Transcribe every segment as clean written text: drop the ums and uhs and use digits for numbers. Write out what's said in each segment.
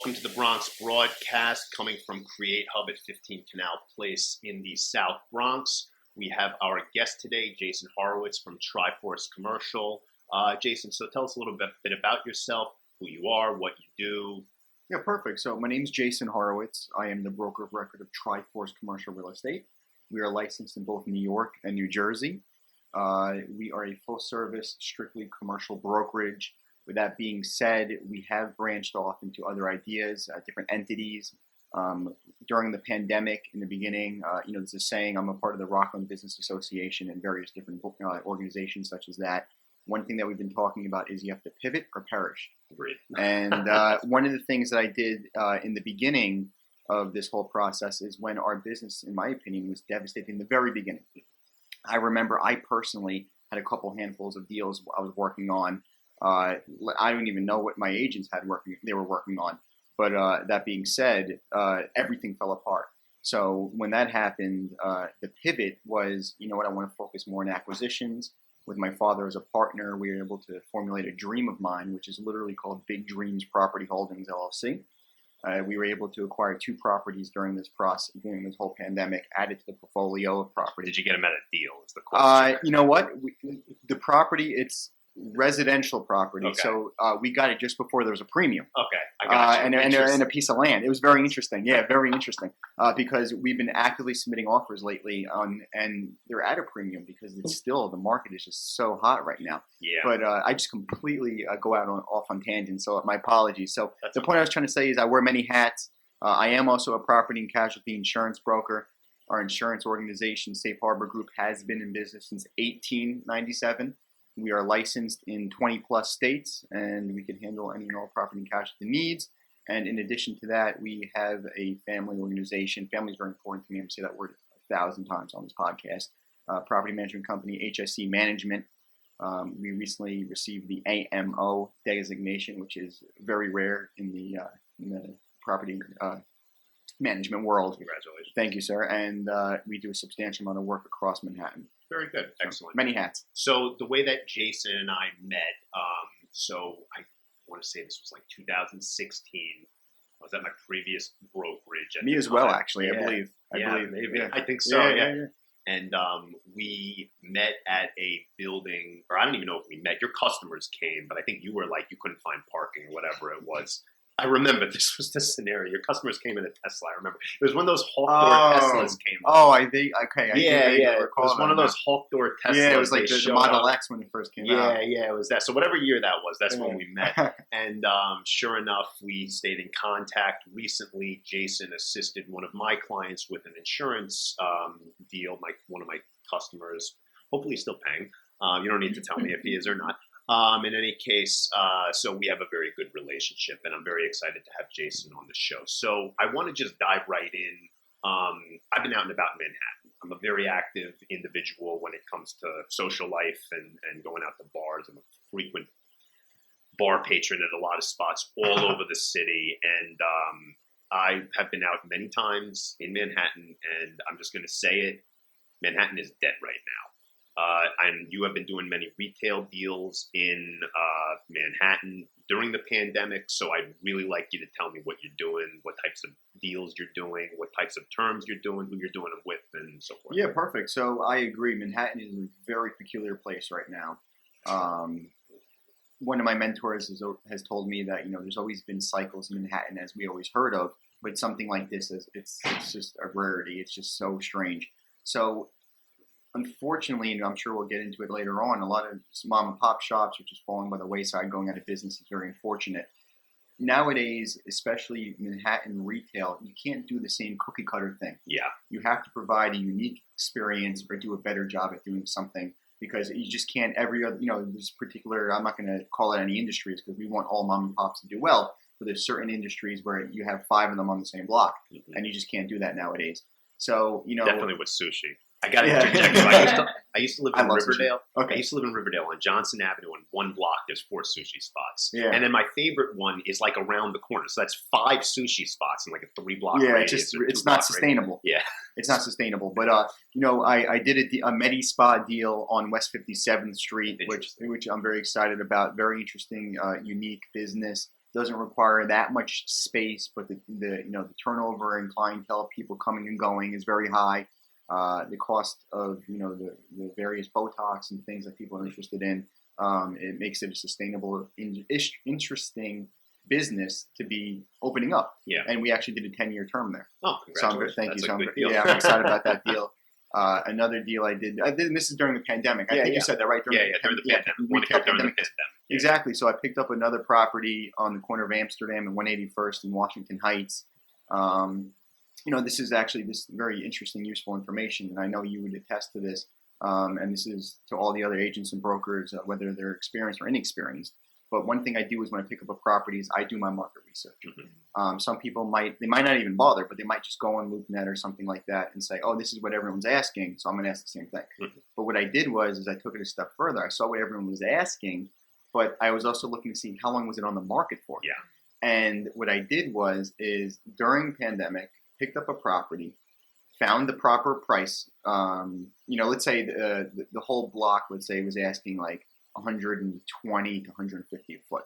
Welcome to the Bronx broadcast coming from Create Hub at 15 Canal Place in the South Bronx. We have our guest today, Jason Horowitz from Triforce Commercial. Jason, so tell us a little bit about yourself, who you are, what you do. Yeah, perfect. So my name is Jason Horowitz. I am the broker of record of Triforce Commercial Real Estate. We are licensed in both New York and New Jersey. We are a full-service, strictly commercial brokerage. With that being said, we have branched off into other ideas, different entities. During the pandemic, in the beginning, there's a saying, I'm a part of the Rockland Business Association and various different organizations such as that. One thing that we've been talking about is you have to pivot or perish. Agreed. And one of the things that I did in the beginning of this whole process is when our business, in my opinion, was devastating in the very beginning. I remember I personally had a couple handfuls of deals I was working on. I don't even know what my agents they were working on. But that being said, everything fell apart. So when that happened, the pivot was, you know what, I want to focus more on acquisitions. With my father as a partner, we were able to formulate a dream of mine, which is literally called Big Dreams Property Holdings, LLC. We were able to acquire 2 properties during this process, during this whole pandemic, added to the portfolio of properties. Did you get them at a deal is the question. You know what? The property, it's residential property. Okay. So we got it just before there was a premium. Okay, I got you. And a piece of land. It was very interesting. Yeah, very interesting. Because we've been actively submitting offers lately, and they're at a premium because it's still, the market is just so hot right now. Yeah. But I just completely go off on tangents, so my apologies. So the point I was trying to say is I wear many hats. I am also a property and casualty insurance broker. Our insurance organization, Safe Harbor Group, has been in business since 1897. We are licensed in 20 plus states, and we can handle any and all property and casualty needs. And in addition to that, we have a family organization. Family is very important to me. I'm going to say that word 1,000 times on this podcast. Property management company, HSC Management. We recently received the AMO designation, which is very rare in the property management world. Congratulations. Thank you, sir. And we do a substantial amount of work across Manhattan. Very good. Excellent. Many hats. So the way that Jason and I met, so I want to say this was like 2016. I was at my previous brokerage. Me as well, actually, I believe. Maybe. Yeah. I think so, yeah. Yeah. And we met at a building, or I don't even know if we met. Your customers came, but I think you were like, you couldn't find parking or whatever it was. I remember this was the scenario. Your customers came in a Tesla. I remember it was one of those Hulk door Teslas came. I think okay. It was one of those Hulk door Teslas. Yeah, it was like the Model X when it first came out. Yeah, it was that. So whatever year that was, that's when we met. And sure enough, we stayed in contact. Recently, Jason assisted one of my clients with an insurance deal. One of my customers, hopefully, still paying. You don't need to tell me if he is or not. In any case, so we have a very good relationship, and I'm very excited to have Jason on the show. So I want to just dive right in. I've been out and about Manhattan. I'm a very active individual when it comes to social life and going out to bars. I'm a frequent bar patron at a lot of spots all over the city, and I have been out many times in Manhattan, and I'm just going to say it, Manhattan is dead right now. And you have been doing many retail deals in Manhattan during the pandemic. So I'd really like you to tell me what you're doing, what types of deals you're doing, what types of terms you're doing, who you're doing them with, and so forth. Yeah, perfect. So I agree. Manhattan is a very peculiar place right now. One of my mentors has told me that, there's always been cycles in Manhattan, as we always heard of, but something like this it's just a rarity. It's just so strange. So unfortunately, and I'm sure we'll get into it later on, a lot of mom and pop shops are just falling by the wayside, going out of business. Is very unfortunate. Nowadays, especially Manhattan retail, you can't do the same cookie cutter thing. Yeah. You have to provide a unique experience or do a better job at doing something, because you just can't this particular, I'm not going to call it any industries because we want all mom and pops to do well, but there's certain industries where you have 5 of them on the same block, and you just can't do that nowadays. So, Definitely with sushi. I got to interject. So I used to live in Riverdale. Okay. I used to live in Riverdale on Johnson Avenue. On one block, there's 4 sushi spots. Yeah. And then my favorite one is like around the corner. So that's 5 sushi spots in like a 3-block radius. It's not sustainable. Yeah. It's not sustainable. But, I did a Medi Spa deal on West 57th Street, which I'm very excited about. Very interesting, unique business. doesn't require that much space, but the turnover and clientele, people coming and going, is very high. The cost of the various Botox and things that people are interested in, it makes it a sustainable, interesting business to be opening up. Yeah. And we actually did a 10-year term there. Oh, congratulations. Thank That's you. a good deal. I'm excited about that deal. Another deal I did, and this is during the pandemic. I think you said that, right? During the pandemic. During the pandemic. Exactly. So I picked up another property on the corner of Amsterdam and 181st in Washington Heights. This is actually this very interesting, useful information, and I know you would attest to this. And this is to all the other agents and brokers, whether they're experienced or inexperienced. But one thing I do is when I pick up a property is I do my market research. Mm-hmm. Some people might not even bother, but they might just go on LoopNet or something like that and say, oh, this is what everyone's asking, so I'm going to ask the same thing. Mm-hmm. But what I did is I took it a step further. I saw what everyone was asking, but I was also looking to see how long was it on the market for. Yeah. And what I did is during pandemic, picked up a property, found the proper price. Let's say the whole block, let's say, was asking like 120 to 150 a foot.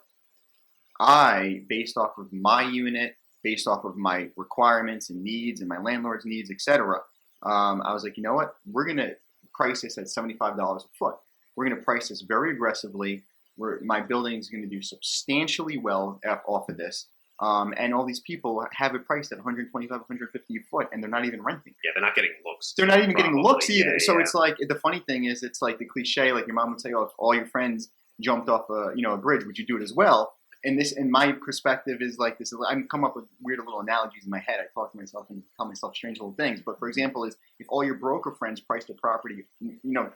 I, based off of my unit, based off of my requirements and needs and my landlord's needs, etc., I was like, you know what? We're going to price this at $75 a foot. We're going to price this very aggressively. My building is going to do substantially well off of this. And all these people have it priced at 125, 150 a foot, and they're not even renting. Yeah, they're not getting looks. They're not even getting looks either. Yeah, so it's like, the funny thing is, it's like the cliche, like your mom would say, oh, if all your friends jumped off a bridge, would you do it as well? And this, in my perspective, is like this. I'm come up with weird little analogies in my head. I talk to myself and tell myself strange little things. But for example, is if all your broker friends priced a property,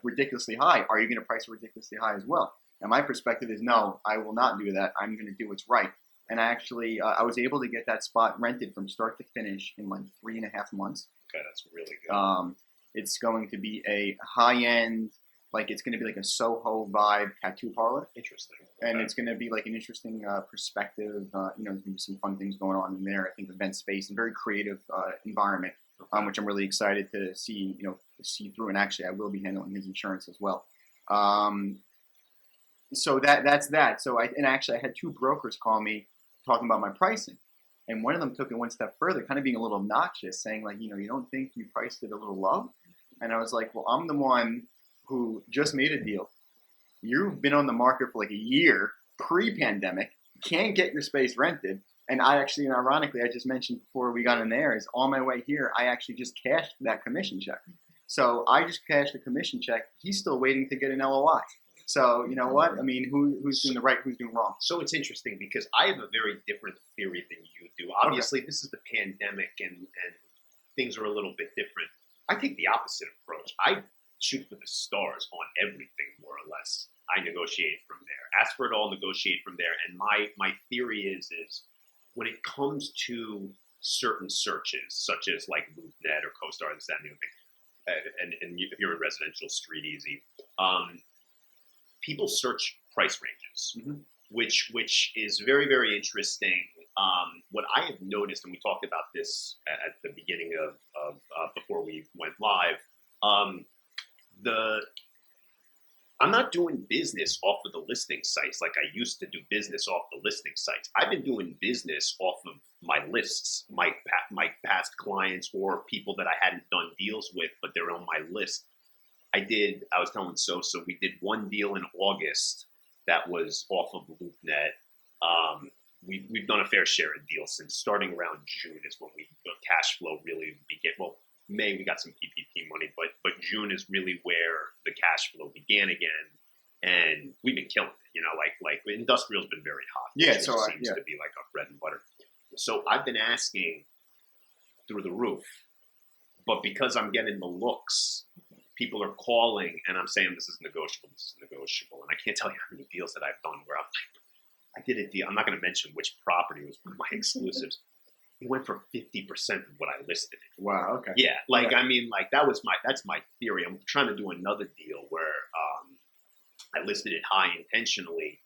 ridiculously high, are you going to price it ridiculously high as well? And my perspective is no, I will not do that. I'm going to do what's right. And I was able to get that spot rented from start to finish in like 3.5 months. Okay, that's really good. It's going to be a high-end, it's going to be like a Soho vibe tattoo parlor. Interesting. And it's going to be like an interesting perspective. There's going to be some fun things going on in there. I think event space and very creative environment, which I'm really excited to see, see through. And actually, I will be handling his insurance as well. So that's that. So I had 2 brokers call me talking about my pricing. And one of them took it one step further, kind of being a little obnoxious, saying like, you don't think you priced it a little low? And I was like, well, I'm the one who just made a deal. You've been on the market for like a year, pre-pandemic, can't get your space rented. And ironically, I just mentioned before we got in there, is on my way here, I actually just cashed that commission check. So I just cashed the commission check. He's still waiting to get an LOI. So you know what? I mean, who's doing the right, who's doing wrong? So it's interesting because I have a very different theory than you do. Obviously, This is the pandemic and things are a little bit different. I take the opposite approach. I shoot for the stars on everything, more or less. I negotiate from there. Ask for it all, negotiate from there. And my theory is when it comes to certain searches, such as like LoopNet or CoStar, this, that, and the other thing, and if you're in residential, Street Easy, people search price ranges, mm-hmm. which is very, very interesting. What I have noticed, and we talked about this at the beginning of before we went live, I'm not doing business off of the listing sites like I used to do business off the listing sites. I've been doing business off of my lists, my past clients or people that I hadn't done deals with, but they're on my list. I was telling so we did one deal in August that was off of LoopNet. We've done a fair share of deals since starting around June is when the cash flow really began. Well, May we got some PPP money, but June is really where the cash flow began again, and we've been killing it. Like industrial's been very hot. Yeah, so it seems to be like our bread and butter. So I've been asking through the roof, but because I'm getting the looks, people are calling, and I'm saying this is negotiable, and I can't tell you how many deals that I've done where I'm like, I did a deal. I'm not going to mention which property was one of my exclusives. It went for 50% of what I listed it. Wow. Okay. Yeah. I mean, that's my theory. I'm trying to do another deal where I listed it high intentionally,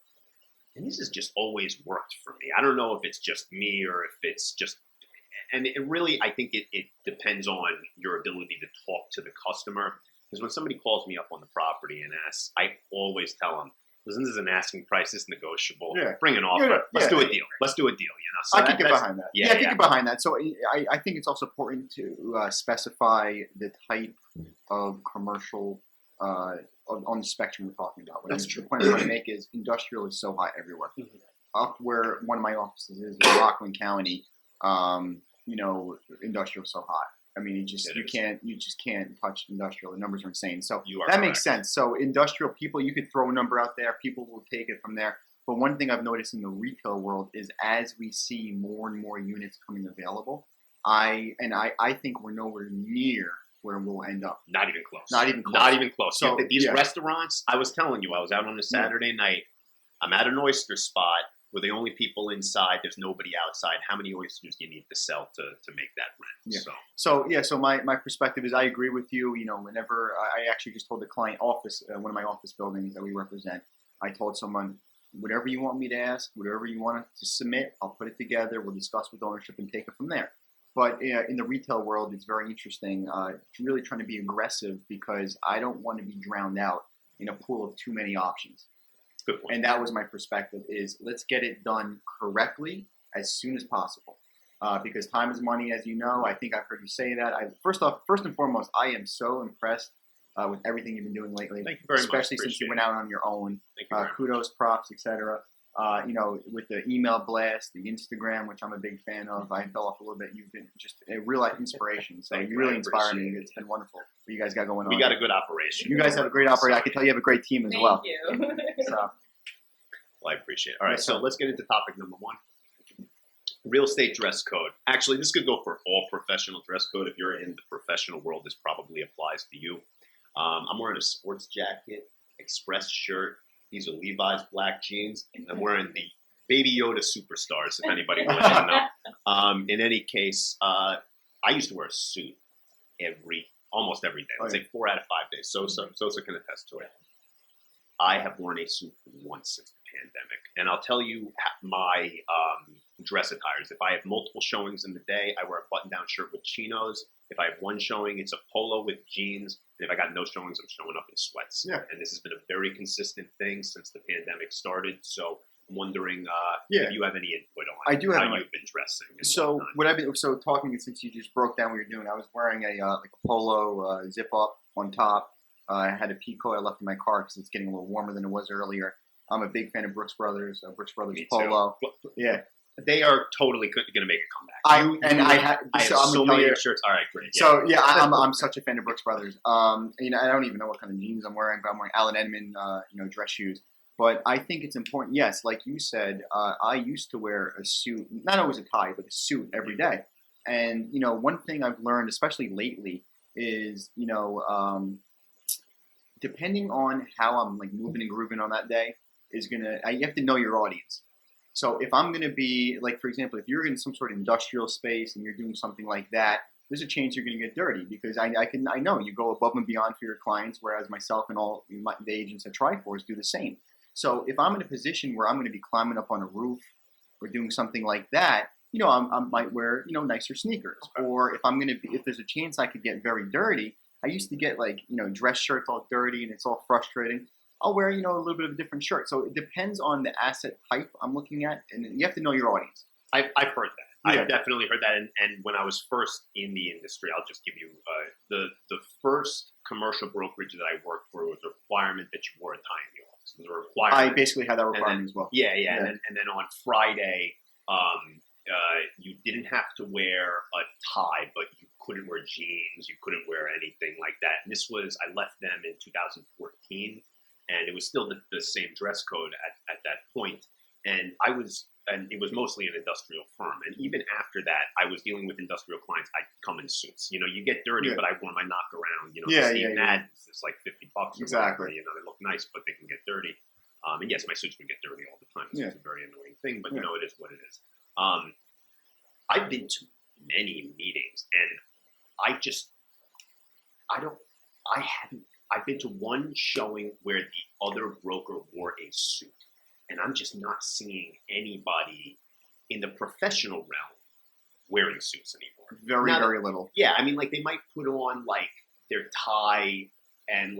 and this has just always worked for me. I don't know if it's just me or if it's just, and it really, I think it depends on your ability to talk to the customer. Because when somebody calls me up on the property and asks, I always tell them, Listen, this is an asking price. This is negotiable. Yeah. Bring an offer. Let's do a deal. Let's do a deal. So I can get behind that. Yeah, I can get behind that. So I think it's also important to specify the type of commercial on the spectrum we're talking about. That's true. The point I'm trying to make is industrial is so high everywhere. Mm-hmm. Up where one of my offices is in Rockland County, industrial is so high. I mean, you just can't touch industrial. The numbers are insane. So that makes sense. So industrial people, you could throw a number out there. People will take it from there. But one thing I've noticed in the retail world is as we see more and more units coming available, I think we're nowhere near where we'll end up. Not even close. Not even close. So these restaurants, I was telling you, I was out on a Saturday night. I'm at an oyster spot. We're the only people inside. There's nobody outside. How many oysters do you need to sell to make that rent? Yeah. So my perspective is I agree with you. Whenever I actually just told the client office, one of my office buildings that we represent, I told someone, whatever you want me to ask, whatever you want to submit, I'll put it together. We'll discuss with ownership and take it from there. But in the retail world, it's very interesting. Really trying to be aggressive because I don't want to be drowned out in a pool of too many options. Good point. And that was my perspective is let's get it done correctly as soon as possible. Because time is money, as you know. I think I've heard you say that. First and foremost, I am so impressed with everything you've been doing lately. Thank you very much. Especially since you went out on your own. Thank you kudos, props, etc. With the email blast, the Instagram, which I'm a big fan of. I fell off a little bit. You've been just a real life inspiration. So you really inspire me. It's been wonderful what you guys got going on. We got a good operation. You guys have a great operation. I can tell you have a great team as well. Thank you. So. Well, I appreciate it. All right, so let's get into topic number 1. Real estate dress code. Actually, this could go for all professional dress code. If you're in the professional world, this probably applies to you. I'm wearing a sports jacket, express shirt. These are Levi's black jeans. I'm wearing the Baby Yoda Superstars, if anybody wants to know. In any case, I used to wear a suit almost every day. Let's say 4 out of 5 days. Sosa can attest to it. I have worn a suit once since the pandemic. And I'll tell you my dress attires. If I have multiple showings in the day, I wear a button-down shirt with chinos. If I have one showing, it's a polo with jeans. And if I got no showings, I'm showing up in sweats. Yeah. And this has been a very consistent thing since the pandemic started. So I'm wondering if you have any input on how you've been dressing. So talking since you just broke down what you're doing, I was wearing a polo zip up on top. I had a peacoat I left in my car because it's getting a little warmer than it was earlier. I'm a big fan of Brooks Brothers polo. Yeah. They are totally going to make a comeback. I have so many of their shirts. All right, great. Yeah. So I'm such a fan of Brooks Brothers. I don't even know what kind of jeans I'm wearing, but I'm wearing Allen Edmond, dress shoes. But I think it's important. Yes, like you said, I used to wear a suit, not always a tie, but a suit every day. And one thing I've learned, especially lately, is depending on how I'm like moving and grooving on that day, you have to know your audience. So if I'm going to be, like, for example, if you're in some sort of industrial space and you're doing something like that, there's a chance you're going to get dirty because I know you go above and beyond for your clients, whereas myself and all the agents at Triforce do the same. So if I'm in a position where I'm going to be climbing up on a roof or doing something like that, I might wear, nicer sneakers. Or if there's a chance I could get very dirty, I used to get dress shirts all dirty and it's all frustrating. I'll wear, a little bit of a different shirt. So it depends on the asset type I'm looking at, and you have to know your audience. I've heard that. Yeah. I've definitely heard that. And when I was first in the industry, I'll just give you the first commercial brokerage that I worked for was a requirement that you wore a tie in the office. It was a requirement. I basically had that requirement as well. Yeah. And then on Friday, you didn't have to wear a tie, but you couldn't wear jeans. You couldn't wear anything like that. And I left them in 2014. And it was still the same dress code at that point. And it was mostly an industrial firm. And even after that, I was dealing with industrial clients. I'd come in suits. You get dirty, but I wore my knock around. Steve Madden's, it's like $50 or exactly. whatever. They look nice, but they can get dirty. And yes, my suits would get dirty all the time. It's a very annoying thing, but it is what it is. I've been to many meetings, and I've been to one showing where the other broker wore a suit, and I'm just not seeing anybody in the professional realm wearing suits anymore. Very little. Yeah, I mean, they might put on their tie and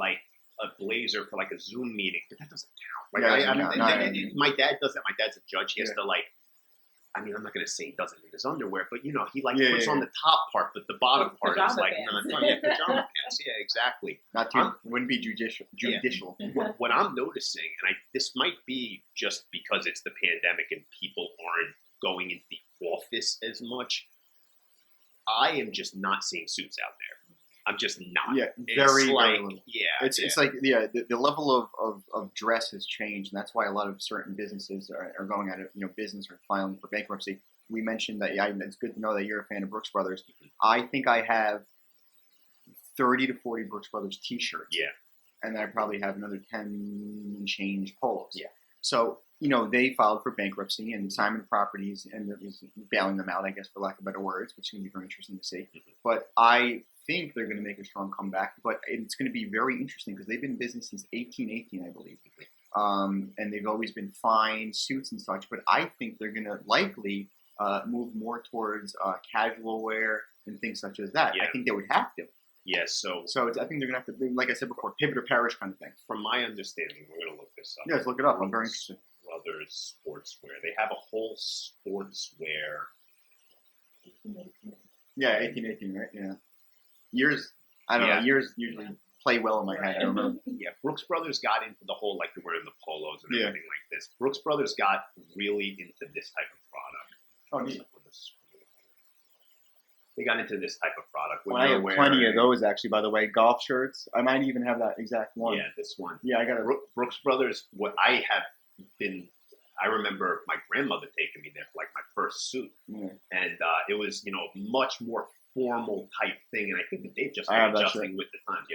a blazer for like a Zoom meeting, but that doesn't count. Like my dad does that. My dad's a judge. He has to like. I mean, I'm not going to say he does it in his underwear, but he like puts on the top part, but the bottom part is like pajama pants. Yeah, exactly. Not too. Wouldn't be judicial. What I'm noticing, and this might be just because it's the pandemic and people aren't going into the office as much. I am just not seeing suits out there. I'm just not. Yeah, very little. It's like the level of dress has changed, and that's why a lot of certain businesses are going out of business or filing for bankruptcy. We mentioned that. Yeah, it's good to know that you're a fan of Brooks Brothers. I think I have 30 to 40 Brooks Brothers T-shirts. Yeah, and then I probably have another 10 and change polos. Yeah. So they filed for bankruptcy, and Simon Properties ended up bailing them out, I guess, for lack of better words, which is going to be very interesting to see. Mm-hmm. But I think they're going to make a strong comeback, but it's going to be very interesting because they've been in business since 1818, I believe. And they've always been fine suits and such, but I think they're going to likely move more towards casual wear and things such as that. Yeah. I think they would have to. Yes. So I think they're going to have to, like I said before, pivot or perish kind of thing. From my understanding, we're going to look this up. Yes, look it up. I'm very interested. Brothers Sportswear. They have a whole sportswear. Yeah, 1818, right? Yeah. Years, I don't know. Years usually play well in my head. I don't know. Yeah, Brooks Brothers got into the whole like wearing the polos and everything like this. Brooks Brothers got really into this type of product. Oh, neat. They got into this type of product. I have plenty of those actually. By the way, golf shirts. I might even have that exact one. Yeah, this one. Yeah, I got it. Brooks Brothers. What I have been. I remember my grandmother taking me there for like my first suit, and it was much more formal type thing, and I think that they've just been adjusting with the times.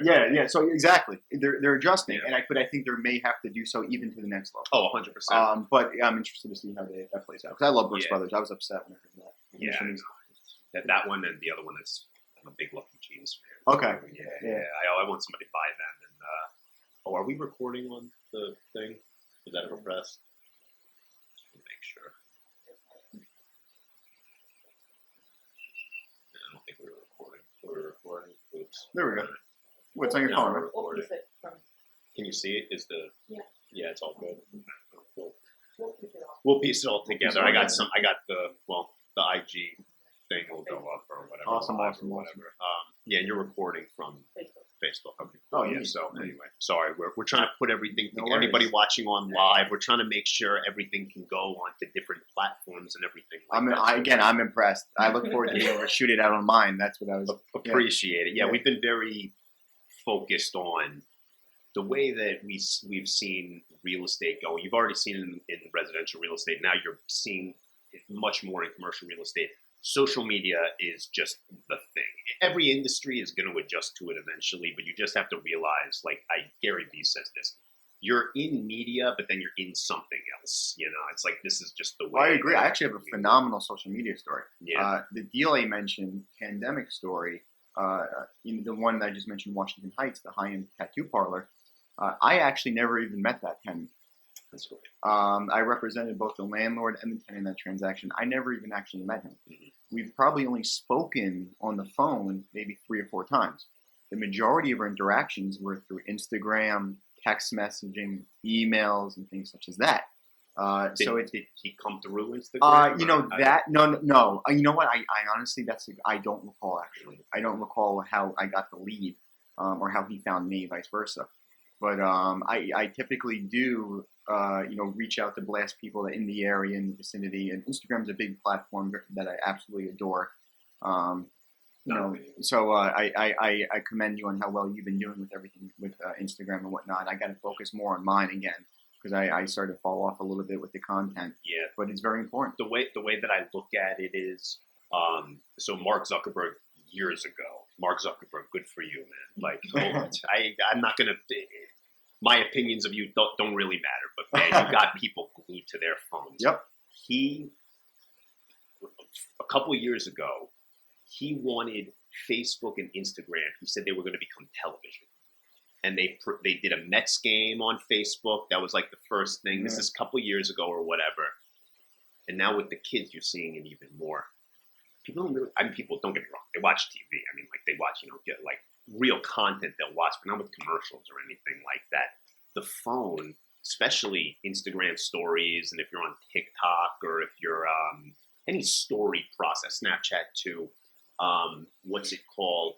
Yeah. So exactly, they're adjusting, and I think they may have to do so even to the next level. Oh, 100%. But I'm interested to see how that plays out because I love Brooks Brothers. I was upset when I heard that. Yeah, that one and the other one is I'm a big Lucky Jeans fan. Okay. Yeah. I want somebody to buy them. And are we recording on the thing? Is that ever pressed? Make sure. I don't think we were recording. We're recording. Oops. There we go. What's on your phone? Right? Can you see it? Yeah, it's all good. We'll piece it all together. I got the IG thing will go up or whatever. Awesome. Yeah, and you're recording from Facebook. Okay. Oh yeah. So anyway, sorry, we're trying to put everything. Anybody watching on live, we're trying to make sure everything can go onto different platforms and everything. I'm impressed. I look forward to being able to shoot it out on mine. That's what I was appreciate it. Yeah, we've been very focused on the way that we've seen real estate go. You've already seen it in residential real estate. Now you're seeing it much more in commercial real estate. Social media is just the thing. Every industry is going to adjust to it eventually, but you just have to realize, like Gary Vee says this, you're in media, but then you're in something else. It's like this is just the way. I agree. I actually have a phenomenal social media story. Yeah. The deal I mentioned, pandemic story, the one that I just mentioned, Washington Heights, the high-end tattoo parlor, I actually never even met that tenant. That's great. I represented both the landlord and the tenant in that transaction. I never even actually met him. Mm-hmm. We've probably only spoken on the phone maybe 3 or 4 times. The majority of our interactions were through Instagram, text messaging, emails, and things such as that. Did he come through Instagram? No. You know what? I honestly, I don't recall actually. I don't recall how I got the lead, or how he found me, vice versa. But I typically do, reach out to blast people that in the area, in the vicinity, and Instagram's a big platform that I absolutely adore. So I commend you on how well you've been doing with everything with Instagram and whatnot. I got to focus more on mine again because I started to fall off a little bit with the content. Yeah, but it's very important. The way that I look at it is, so Mark Zuckerberg years ago. Mark Zuckerberg, good for you, man. Like, I'm not gonna. My opinions of you don't really matter, but man, you got people glued to their phones. Yep. A couple of years ago, he wanted Facebook and Instagram. He said they were going to become television, and they did a Mets game on Facebook. That was like the first thing. This is a couple of years ago or whatever. And now with the kids, you're seeing it even more. People don't get me wrong. They watch TV. I mean, like they watch, real content they'll watch, but not with commercials or anything like that. The phone, especially Instagram stories, and if you're on TikTok or if you're any story process, Snapchat too, what's it called?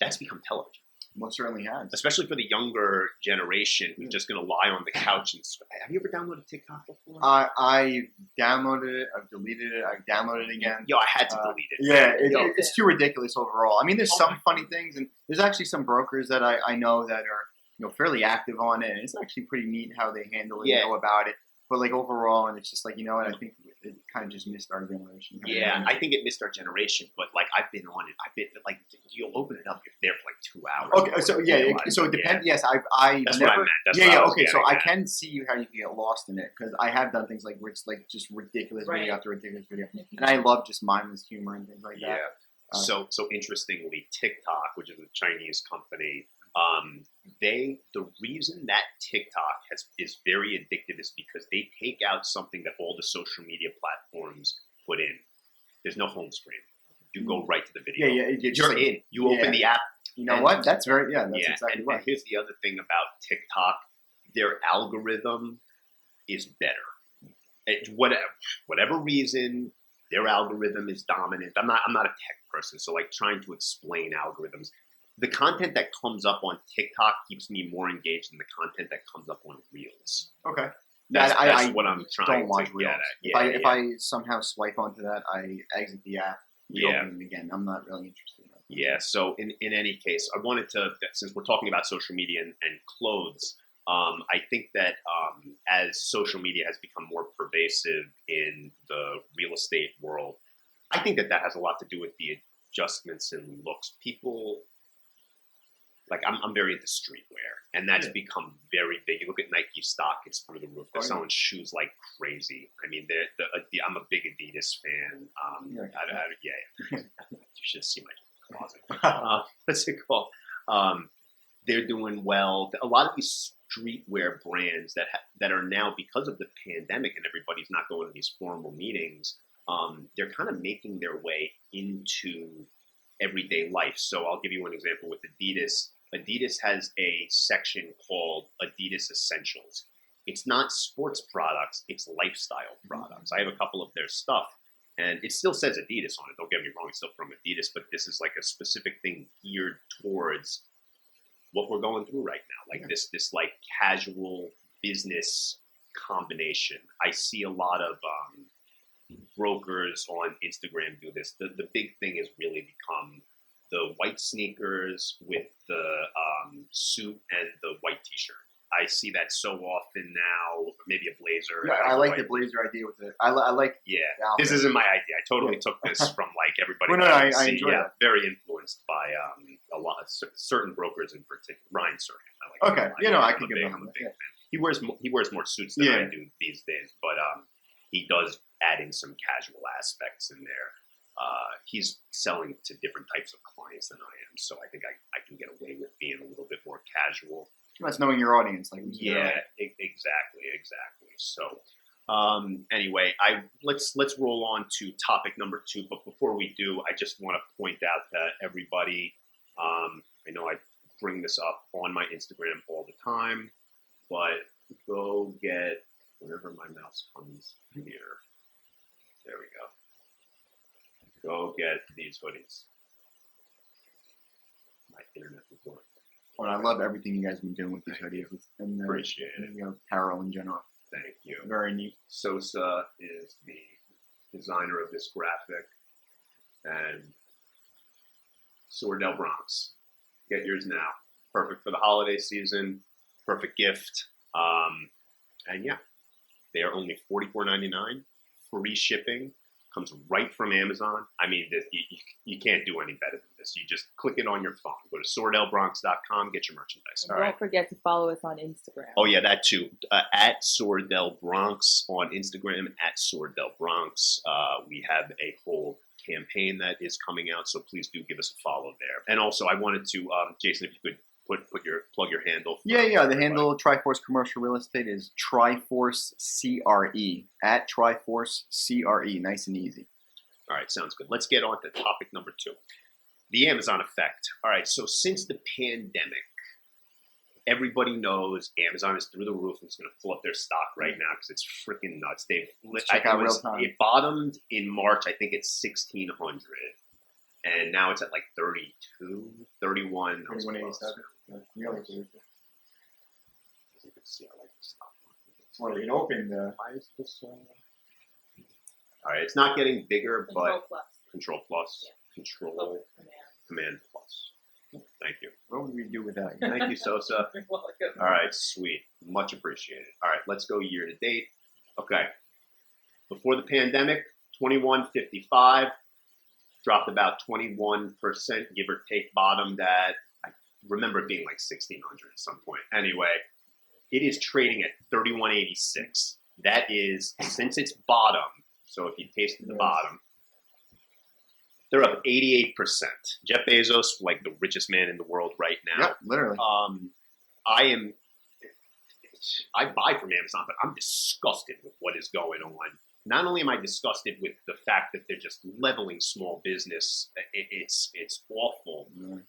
That's become television. Most certainly has. Especially for the younger generation who's just going to lie on the couch. Have you ever downloaded TikTok before? I downloaded it. I've deleted it. I've downloaded it again. Yo, I had to delete it. Yeah, it's too ridiculous overall. I mean, there's some funny things, and there's actually some brokers that I know that are fairly active on it, and it's actually pretty neat how they handle it and go about it. But like overall, and it's just like, and I think it kind of just missed our generation. Yeah, I think it missed our generation. But like I've been on it. I've been like, you'll open it up, you're there for like 2 hours. Okay, so yeah, so it depends. Yeah. Yes, I that's never. What I meant. That's yeah, what okay. So I can see how you can get lost in it because I have done things like where it's like just ridiculous video after ridiculous video, and I love just mindless humor and things like that. So interestingly, TikTok, which is a Chinese company, the reason that TikTok is very addictive is because they take out something that all the social media platforms put in. There's no home screen. You go right to the video. You're in. You open the app. You know what? That's exactly right. And here's the other thing about TikTok: their algorithm is better. Whatever reason, their algorithm is dominant. I'm not a tech person, so like trying to explain algorithms. The content that comes up on TikTok keeps me more engaged than the content that comes up on Reels. Okay. That's what I'm trying to get at. If I somehow swipe onto that, I exit the app, reopen it again. I'm not really interested in that. Yeah, so in any case, I wanted to, since we're talking about social media and clothes, I think that as social media has become more pervasive in the real estate world, I think that has a lot to do with the adjustments in looks. People... Like I'm very into streetwear, and that's become very big. You look at Nike stock; it's through the roof. They're selling shoes like crazy. I mean, I'm a big Adidas fan. You should see my closet. What's it called? They're doing well. A lot of these streetwear brands that are now, because of the pandemic and everybody's not going to these formal meetings, they're kind of making their way into everyday life. So I'll give you an example with Adidas. Adidas has a section called Adidas Essentials. It's not sports products, it's lifestyle products. I have a couple of their stuff, and it still says Adidas on it. Don't get me wrong, it's still from Adidas, but this is like a specific thing geared towards what we're going through right now. Like this like casual business combination. I see a lot of brokers on Instagram do this. The big thing has really become the white sneakers with the suit and the white t-shirt. I see that so often now, or maybe a blazer. Yeah, I like the blazer idea with it. I like. Yeah, this isn't my idea. I totally took this from like everybody. I enjoy it. Very influenced by a lot of certain brokers in particular. Ryan Serkin. I like I can get behind that. He wears more suits than I do these days, but he does add in some casual aspects in there. He's selling to different types of clients than I am, so I think I can get away with being a little bit more casual. That's knowing your audience, like exactly. So, anyway, let's roll on to topic number 2. But before we do, I just want to point out to everybody. I know I bring this up on my Instagram all the time, but go get whenever my mouse comes here. There we go. Go get these hoodies. My internet was working. Well, I love everything you guys have been doing with these hoodies. And, appreciate it. Apparel in general. Thank you. Very neat. Sosa is the designer of this graphic. And Swordell Bronx. Get yours now. Perfect for the holiday season. Perfect gift. And yeah, they are only $44.99. Free shipping. Comes right from Amazon. I mean, you can't do any better than this. You just click it on your phone. Go to SwordellBronx.com, get your merchandise. Don't forget to follow us on Instagram. Oh, yeah, that too. At Swordell Bronx on Instagram, at Swordell Bronx. We have a whole campaign that is coming out, so please do give us a follow there. And also, I wanted to, Jason, if you could plug your handle. The handle Triforce Commercial Real Estate is Triforce CRE at Triforce CRE. Nice and easy. All right, sounds good. Let's get on to topic number 2. The Amazon effect. All right, so since the pandemic, everybody knows Amazon is through the roof and it's going to fill up their stock right now because it's freaking nuts. It bottomed in March, I think it's 1,600, and now it's at like 32, 31. 3187. Really good. You can see, I like the stock. Well, it opened. Why is this? All right, it's not getting bigger, but Control Plus, Yeah. Control Command Plus. Thank you. What would we do without you? Thank you, Sosa. You're welcome. All right, sweet. Much appreciated. All right, let's go year to date. Okay. Before the pandemic, 2155, dropped about 21%, give or take, bottomed at, I remember it being like 1,600 at some point. Anyway, it is trading at 3186. That is, since its bottom, so if you tasted the bottom, they're up 88%. Jeff Bezos, like the richest man in the world right now. Yep, literally. I buy from Amazon, but I'm disgusted with what is going on. Not only am I disgusted with the fact that they're just leveling small business, it's awful. Mm.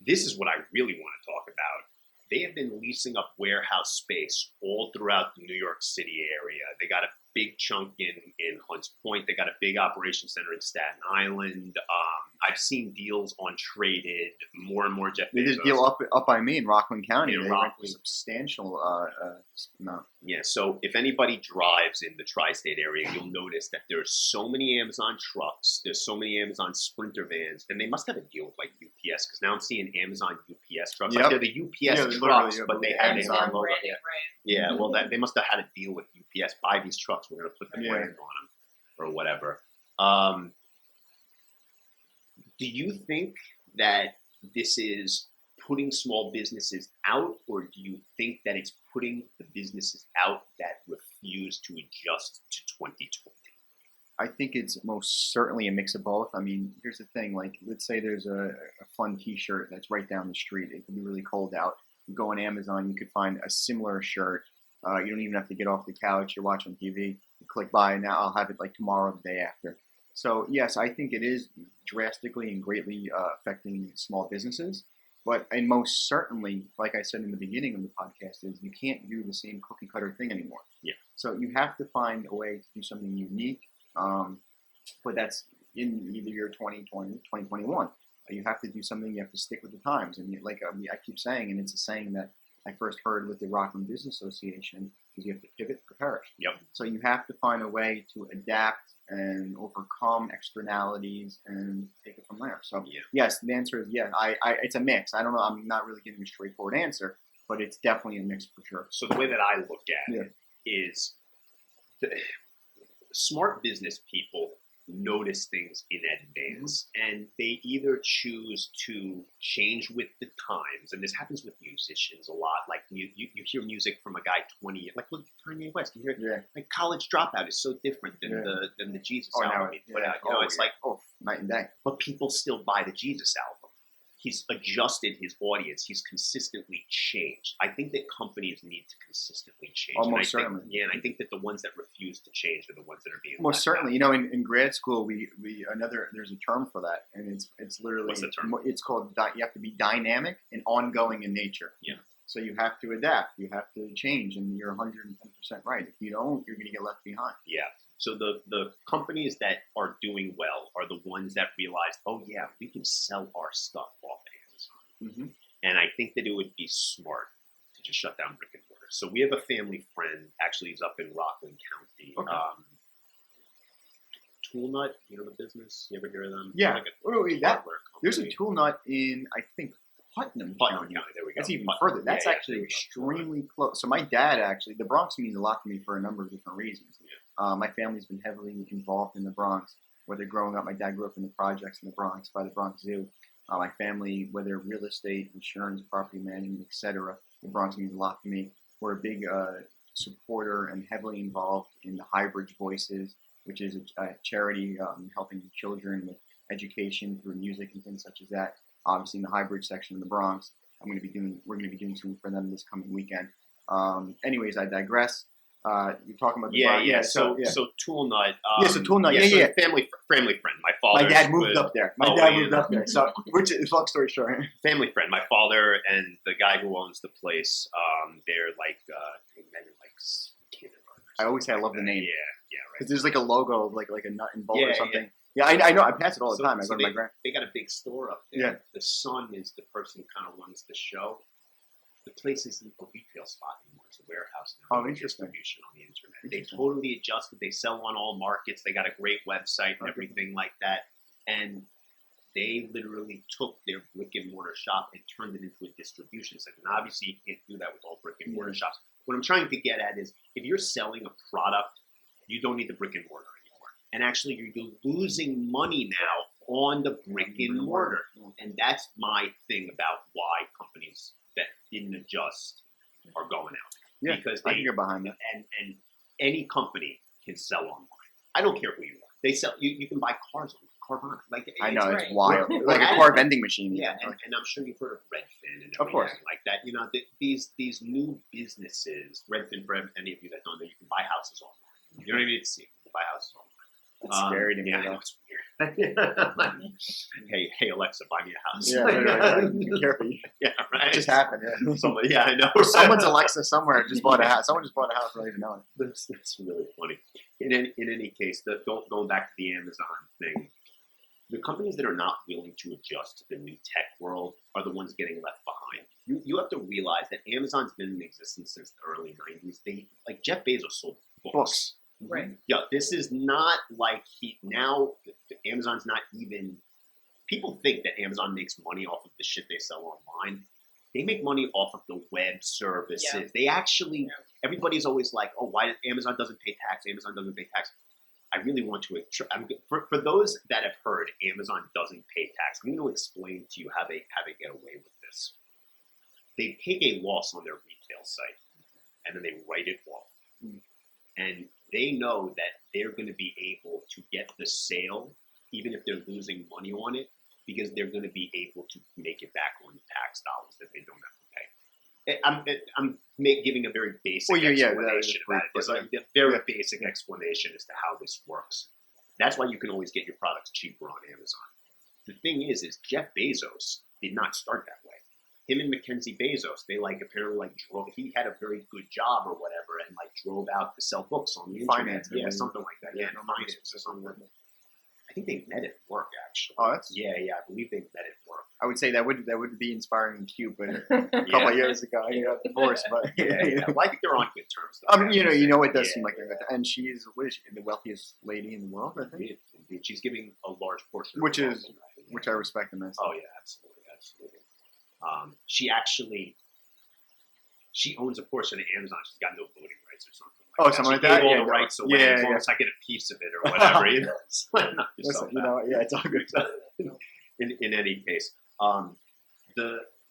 This is what I really want to talk about. They have been leasing up warehouse space all throughout the New York City area. They got a big chunk in Hunts Point. They got a big operation center in Staten Island. I've seen deals on Traded, more and more Jeff Bezos. They did a deal up by me in Rockland County. In they Rockland. went a substantial amount. Yeah, so if anybody drives in the tri-state area, you'll notice that there's so many Amazon trucks, there's so many Amazon Sprinter vans, and they must have a deal with like UPS, because now I'm seeing Amazon UPS trucks. Yep. Like they're the UPS trucks, but they have Amazon Amazon logo. branding, right? Yeah, well, they must have had a deal with UPS. Buy these trucks, we're going to put the Yeah. brand on them, or whatever. Do you think that this is putting small businesses out, or do you think that it's putting the businesses out that refuse to adjust to 2020? I think it's most certainly a mix of both. I mean, here's the thing. Like, let's say there's a fun T-shirt that's right down the street. It could be really cold out. You go on Amazon, you could find a similar shirt. You don't even have to get off the couch. You're watching TV. You click buy, and now I'll have it like tomorrow, the day after. So, yes, I think it is drastically and greatly affecting small businesses. And most certainly, like I said in the beginning of the podcast, is you can't do the same cookie cutter thing anymore. Yeah. So you have to find a way to do something unique. But that's in either year 2020, 2021. You have to do something. You have to stick with the times. And I keep saying, and it's a saying that I first heard with the Rockland Business Association, is you have to pivot or perish. Yep. So you have to find a way to adapt and overcome externalities and take it from there. So yes, the answer is yeah. It's a mix. I don't know. I'm not really giving a straightforward answer, but it's definitely a mix for sure. So the way that I look at it is smart business people notice things in advance, and they either choose to change with the times, and this happens with musicians a lot. Like you hear music from a guy 20, like look at Kanye West. You hear like College Dropout is so different than the Jesus album he put out. You know, it's like night and day. But people still buy the Jesus album. He's adjusted his audience. He's consistently changed. I think that companies need to consistently change. Almost certainly. And I think that the ones that refuse to change are the ones that are being most certainly. out. You know, in grad school, there's a term for that, and it's literally What's the term? It's called you have to be dynamic and ongoing in nature. Yeah. So you have to adapt. You have to change, and you're 110% right. If you don't, you're going to get left behind. Yeah. So the companies that are doing well are the ones that realize, oh yeah, we can sell our stuff off Amazon. Mm-hmm. And I think that it would be smart to just shut down brick and mortar. So we have a family friend, actually he's up in Rockland County. Okay. Tool Nut, you know the business? You ever hear of them? Yeah. Like There's a Tool Nut in, I think, Putnam County. There we go. That's even further. That's actually extremely close. So my dad actually, the Bronx means a lot to me for a number of different reasons. Yeah. My family's been heavily involved in the Bronx. Whether growing up, my dad grew up in the projects in the Bronx by the Bronx Zoo. My family, whether real estate, insurance, property management, etc., the Bronx means a lot to me. We're a big supporter and heavily involved in the Highbridge Voices, which is a charity helping children with education through music and things such as that. Obviously, in the Highbridge section of the Bronx, we're going to be doing something for them this coming weekend. Anyways, I digress. You're talking about the yeah. So Tool Nut. So Tool Nut. So Yeah. Family friend. My dad moved up there. So, which is long story short. Family friend. My father and the guy who owns the place. They're like kindergarten. I always say I love the name. Yeah, right. Because there's like a logo of like a nut and bolt or something. Yeah, I know. I pass it all the time. I go to my grand. They got a big store up there. Yeah. The son is the person who kind of runs the show. The place isn't a retail spot anymore. It's a warehouse now. Oh, interesting. Distribution on the internet. They totally adjusted. They sell on all markets. They got a great website and everything like that. And they literally took their brick and mortar shop and turned it into a distribution center. And obviously, you can't do that with all brick and mortar shops. What I'm trying to get at is if you're selling a product, you don't need the brick and mortar anymore. And actually, you're losing money now on the brick and mortar. And that's my thing about why companies that didn't adjust are going out. Yeah, because I can get behind that. And any company can sell online. I don't care who you are. They sell. You can buy cars on Carvana. I know right. it's wild, like a car vending machine. Yeah, and I'm sure you've heard of Redfin and of course like that. You know, these new businesses. Redfin, for any of you that don't know, you can buy houses online. You don't even need to see them. You can buy houses online. That's scary to me. Yeah, it's weird. hey Alexa, buy me a house. Yeah, right. Be careful. Yeah, right. It just happened. Yeah. I know. Or someone's Alexa somewhere just bought a house. Someone just bought a house without even knowing. That's really funny. In any case, going back to the Amazon thing, the companies that are not willing to adjust to the new tech world are the ones getting left behind. You have to realize that Amazon's been in existence since the early 90s. Jeff Bezos sold books. Right. Yeah, this is not like Amazon's not even. People think that Amazon makes money off of the shit they sell online. They make money off of the web services. Yeah. They actually, everybody's always like, oh, why Amazon doesn't pay tax? Amazon doesn't pay tax. I really want to, for those that have heard Amazon doesn't pay tax, I'm going to explain to you how they get away with this. They take a loss on their retail site, and then they write it off. And they know that they're going to be able to get the sale, even if they're losing money on it, because they're going to be able to make it back on tax dollars that they don't have to pay. I'm giving a very basic explanation about it. There's a very basic explanation as to how this works. That's why you can always get your products cheaper on Amazon. The thing is Jeff Bezos did not start that way. Him and Mackenzie Bezos, they apparently drove. He had a very good job or whatever, and drove out to sell books on the internet. Yeah, something like that. Yeah, finance or something like that. I think they met at work, actually. Oh, that's... Yeah, I believe they met at work. I would say that would be inspiring and cute, but a couple of years ago, he got divorced. But Well, I think they're on good terms. Though, you know, it does seem like they're good. And she is, the wealthiest lady in the world, I think. Indeed. She's giving a large portion, which I respect immensely. Oh yeah, absolutely. She owns a portion of Amazon. She's got no voting rights or something. Something like that. She gave all the rights away as long as I get a piece of it or whatever. It's all good. In any case,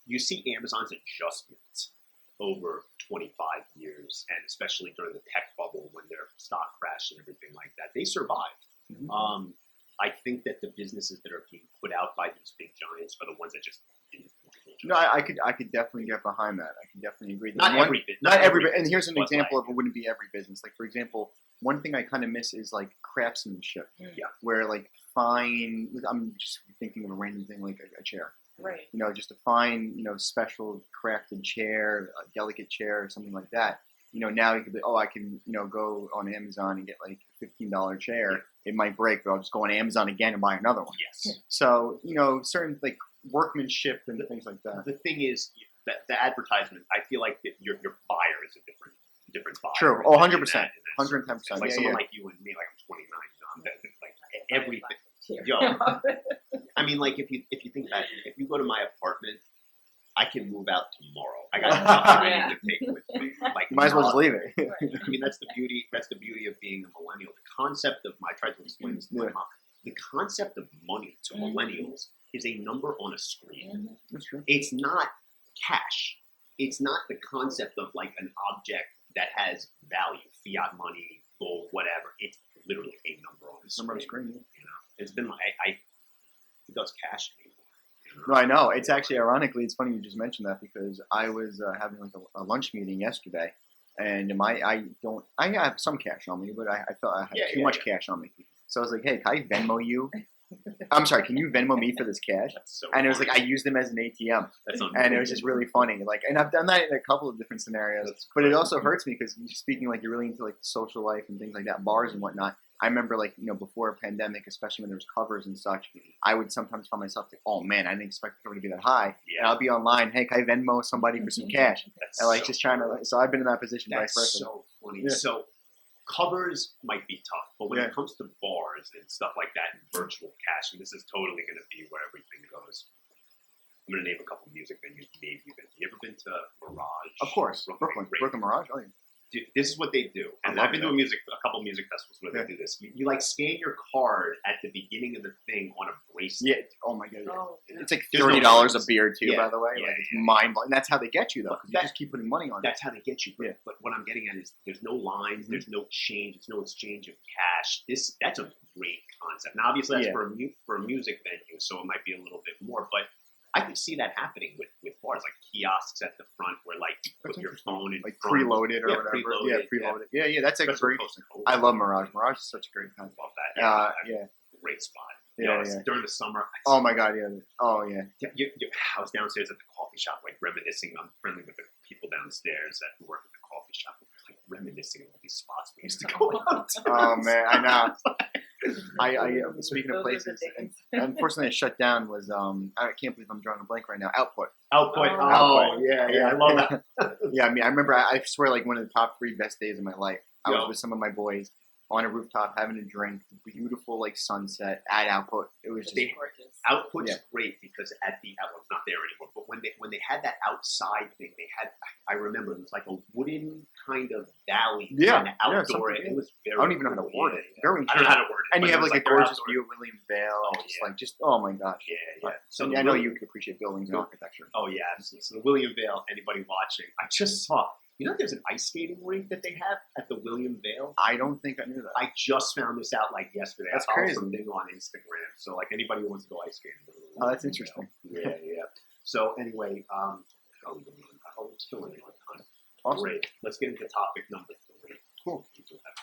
you see Amazon's adjustments over 25 years, and especially during the tech bubble when their stock crashed and everything like that, they survived. Mm-hmm. I think that the businesses that are being put out by these big giants are the ones that just didn't. No, I could definitely get behind that. I can definitely agree. Not every business. And here's an example of it wouldn't be every business. For example, one thing I kind of miss is craftsmanship. Yeah. Where fine, I'm just thinking of a random thing like a chair. Right. Just a fine, special crafted chair, a delicate chair, or something like that. Now you could be, I can, go on Amazon and get a $15 chair. Yeah. It might break, but I'll just go on Amazon again and buy another one. Yes. So, certain workmanship and things like that. The thing is that the advertisement, I feel like that your buyer is a different buyer. True. 100%. 110%. Someone like you and me, I'm 29, everything. Yo, I mean, if you think about it, if you go to my apartment, I can move out tomorrow. I got nothing I need to take with me. You might as well just leave it. I mean, that's the beauty of being a millennial. The concept of I tried to explain this to my mom. The concept of money to millennials is a number on a screen. That's true. It's not cash. It's not the concept of an object that has value, fiat money, gold, whatever. It's literally a number on a screen. Number on a screen. It's been it does cash anymore. No, I know. It's actually, ironically, it's funny you just mentioned that because I was having a lunch meeting yesterday, and I have some cash on me, but I felt I had too much cash on me. So I was like, hey, can I Venmo you? I'm sorry, can you Venmo me for this cash? And it was like I used them as an ATM, and it was just really funny. Like, and I've done that in a couple of different scenarios, but it also hurts me because speaking like you're really into like social life and things like that, bars and whatnot. I remember like before a pandemic, especially when there was covers and such, I would sometimes find myself like, oh man, I didn't expect the cover to be that high. And I'll be online, hey, can I Venmo somebody for some cash? And like just trying to. So I've been in that position. That's so funny. Yeah. So covers might be tough, but when it comes to bars and stuff like that and virtual cash, and this is totally going to be where everything goes. I'm going to name a couple music venues. Maybe you've been. You ever been to Mirage? Of course, Brooklyn Mirage. Oh yeah. Dude, this is what they do, and I've been to a couple music festivals where they do this. You like scan your card at the beginning of the thing on a bracelet. Yeah. Oh my god. Yeah. It's like $30 a beer too, by the way. Yeah, like it's mind blowing. And that's how they get you though, because you just keep putting money on. That's how they get you. But what I'm getting at is there's no lines, there's no change, there's no exchange of cash. That's a great concept. Now, obviously, that's for a music venue, so it might be a little bit more, but I could see that happening with bars, like kiosks at the front where like you put your phone in like preloaded or whatever. Preloaded. Yeah, that's like great. I love Mirage. Mirage is such a great concept. Love that. Great spot. During the summer. Oh my god, yeah. Oh yeah. I was downstairs at the coffee shop, like reminiscing. I'm friendly with the people downstairs that work at the coffee shop. Like reminiscing of all these spots we used to go out to. Oh man, I know. I speaking of places, and unfortunately it shut down. Was I can't believe I'm drawing a blank right now. Output. Yeah, I love that. Yeah, I mean, I remember. I swear, like one of the top 3 best days of my life. I was with some of my boys on a rooftop having a drink, beautiful like sunset at Output. It was just gorgeous. Output's great because at the Output's not there anymore. But when they had that outside thing, they had. I remember it was like a wooden kind of valley, kind of outdoor. It was very. I don't even know how to word it. Very. I don't know how to word it. And you have like a gorgeous view of William Vale. Oh my gosh. Yeah. So I know you could appreciate buildings and architecture. Oh yeah, absolutely. So the William Vale. Anybody watching? I just saw. You know, there's an ice skating rink that they have at the William Vale. I don't think I knew that. I just found this out like yesterday. That's I crazy. followed something on Instagram. So like anybody who wants to go ice skating. Oh, that's interesting. Yeah. So anyway, it's still running on time. Awesome. Great. Let's get into topic number 3. Cool. We do have